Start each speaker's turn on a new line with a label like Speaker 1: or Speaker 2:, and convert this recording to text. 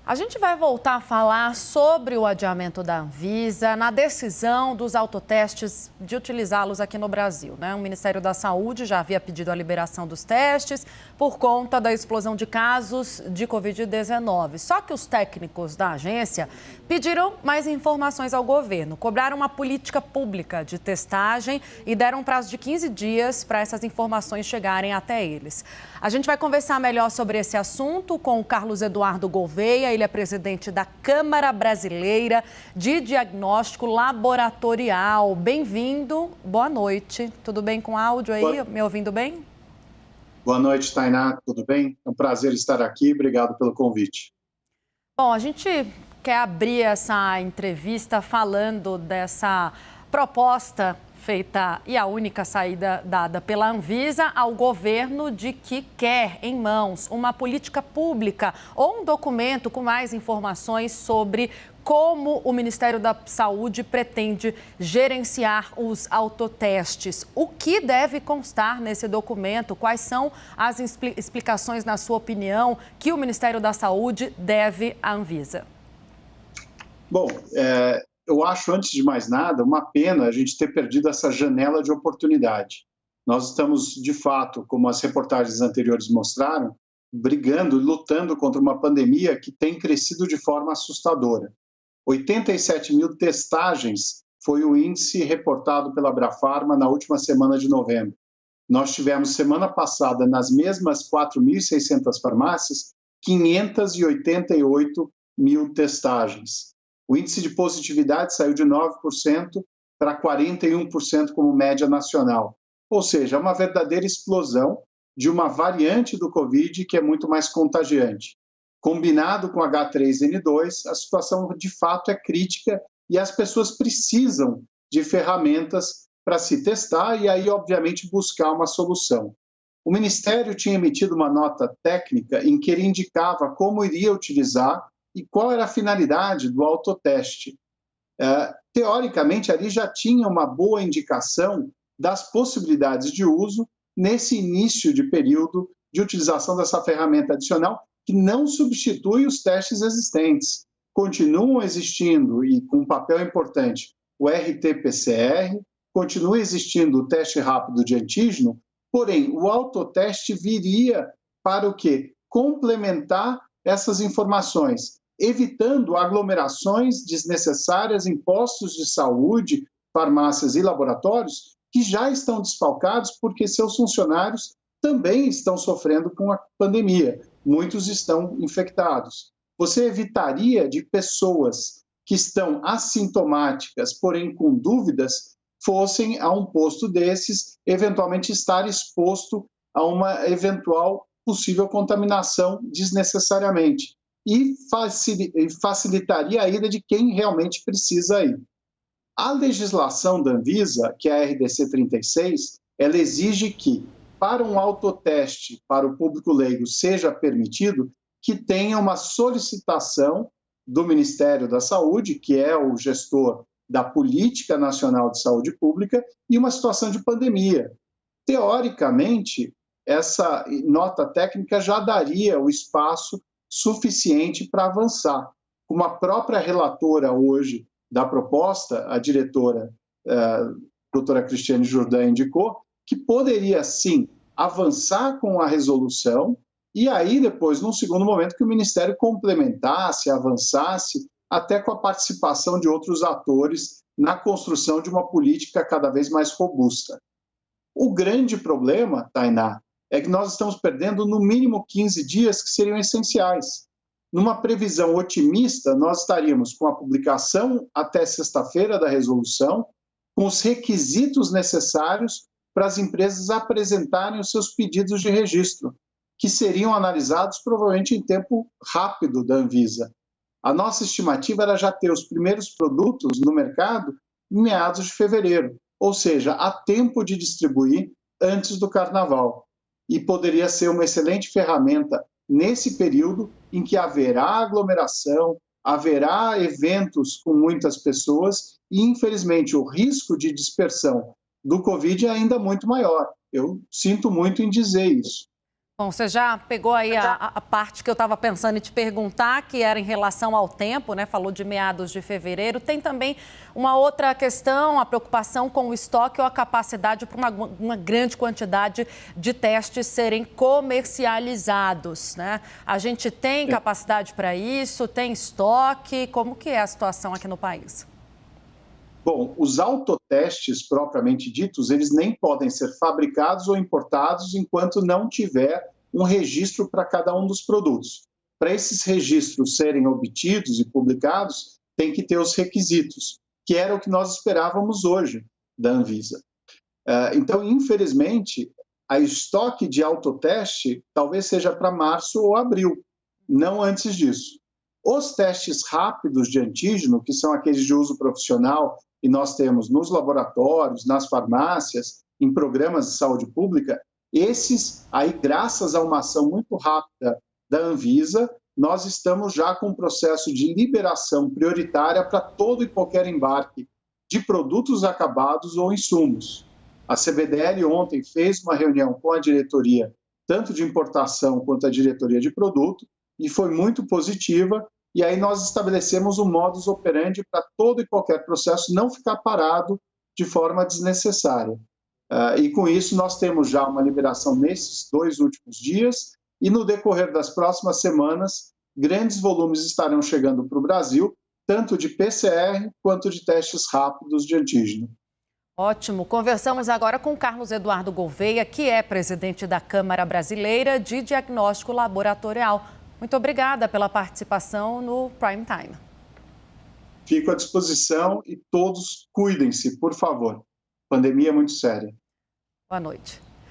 Speaker 1: A gente vai voltar a falar sobre o adiamento da Anvisa na decisão dos autotestes de utilizá-los aqui no Brasil, né? O Ministério da Saúde já havia pedido a liberação dos testes por conta da explosão de casos de Covid-19. Só que os técnicos da agência pediram mais informações ao governo, cobraram uma política pública de testagem e deram um prazo de 15 dias para essas informações chegarem até eles. A gente vai conversar melhor sobre esse assunto com o Carlos Eduardo Gouveia. Ele é presidente da Câmara Brasileira de Diagnóstico Laboratorial. Bem-vindo, boa noite. Tudo bem com áudio aí? Me ouvindo bem?
Speaker 2: Boa noite, Tainá. Tudo bem? É um prazer estar aqui. Obrigado pelo convite.
Speaker 1: Bom, a gente quer abrir essa entrevista falando dessa proposta feita e a única saída dada pela Anvisa ao governo de que quer em mãos uma política pública ou um documento com mais informações sobre como o Ministério da Saúde pretende gerenciar os autotestes. O que deve constar nesse documento? Quais são as explicações, na sua opinião, que o Ministério da Saúde deve à Anvisa?
Speaker 2: Bom, eu acho, antes de mais nada, uma pena a gente ter perdido essa janela de oportunidade. Nós estamos, de fato, como as reportagens anteriores mostraram, brigando e lutando contra uma pandemia que tem crescido de forma assustadora. 87 mil testagens foi o índice reportado pela Abrafarma na última semana de novembro. Nós tivemos, semana passada, nas mesmas 4.600 farmácias, 588 mil testagens. O índice de positividade saiu de 9% para 41% como média nacional. Ou seja, é uma verdadeira explosão de uma variante do Covid que é muito mais contagiante. Combinado com H3N2, a situação de fato é crítica e as pessoas precisam de ferramentas para se testar e aí, obviamente, buscar uma solução. O Ministério tinha emitido uma nota técnica em que ele indicava como iria utilizar e qual era a finalidade do autoteste. Teoricamente, ali já tinha uma boa indicação das possibilidades de uso nesse início de período de utilização dessa ferramenta adicional, que não substitui os testes existentes. Continuam existindo, e com um papel importante, o RT-PCR, continua existindo o teste rápido de antígeno, porém, o autoteste viria para o quê? Complementar essas informações, evitando aglomerações desnecessárias em postos de saúde, farmácias e laboratórios que já estão desfalcados porque seus funcionários também estão sofrendo com a pandemia. Muitos estão infectados. Você evitaria de pessoas que estão assintomáticas, porém com dúvidas, fossem a um posto desses, eventualmente estar exposto a uma eventual possível contaminação desnecessariamente. E facilitaria a ida de quem realmente precisa ir. A legislação da Anvisa, que é a RDC 36, ela exige que, para um autoteste para o público leigo seja permitido, que tenha uma solicitação do Ministério da Saúde, que é o gestor da Política Nacional de Saúde Pública, e uma situação de pandemia. Teoricamente, essa nota técnica já daria o espaço suficiente para avançar. Como a própria relatora hoje da proposta, a diretora, doutora Cristiane Jourdan, indicou, que poderia, sim, avançar com a resolução e aí depois, num segundo momento, que o Ministério complementasse, avançasse, até com a participação de outros atores na construção de uma política cada vez mais robusta. O grande problema, Tainá, é que nós estamos perdendo no mínimo 15 dias que seriam essenciais. Numa previsão otimista, nós estaríamos com a publicação até sexta-feira da resolução, com os requisitos necessários para as empresas apresentarem os seus pedidos de registro, que seriam analisados provavelmente em tempo rápido da Anvisa. A nossa estimativa era já ter os primeiros produtos no mercado em meados de fevereiro, ou seja, há tempo de distribuir antes do Carnaval. E poderia ser uma excelente ferramenta nesse período em que haverá aglomeração, haverá eventos com muitas pessoas e, infelizmente, o risco de dispersão do Covid é ainda muito maior. Eu sinto muito em dizer isso.
Speaker 1: Bom, você já pegou aí a parte que eu estava pensando em te perguntar, que era em relação ao tempo, né? Falou de meados de fevereiro. Tem também uma outra questão, a preocupação com o estoque ou a capacidade para uma grande quantidade de testes serem comercializados, né? A gente tem capacidade para isso? Tem estoque? Como que é a situação aqui no país?
Speaker 2: Bom, os autotestes propriamente ditos, eles nem podem ser fabricados ou importados enquanto não tiver um registro para cada um dos produtos. Para esses registros serem obtidos e publicados, tem que ter os requisitos, que era o que nós esperávamos hoje da Anvisa. Então, infelizmente, a estoque de autoteste talvez seja para março ou abril, não antes disso. Os testes rápidos de antígeno, que são aqueles de uso profissional, e nós temos nos laboratórios, nas farmácias, em programas de saúde pública, esses aí, graças a uma ação muito rápida da Anvisa, nós estamos já com um processo de liberação prioritária para todo e qualquer embarque de produtos acabados ou insumos. A CBDL ontem fez uma reunião com a diretoria, tanto de importação quanto a diretoria de produto, e foi muito positiva. E aí nós estabelecemos um modus operandi para todo e qualquer processo não ficar parado de forma desnecessária. E com isso nós temos já uma liberação nesses 2 últimos dias e no decorrer das próximas semanas, grandes volumes estarão chegando para o Brasil, tanto de PCR quanto de testes rápidos de antígeno.
Speaker 1: Ótimo. Conversamos agora com Carlos Eduardo Gouveia, que é presidente da Câmara Brasileira de Diagnóstico Laboratorial. Muito obrigada pela participação no Prime Time.
Speaker 2: Fico à disposição e todos cuidem-se, por favor. A pandemia é muito séria.
Speaker 1: Boa noite.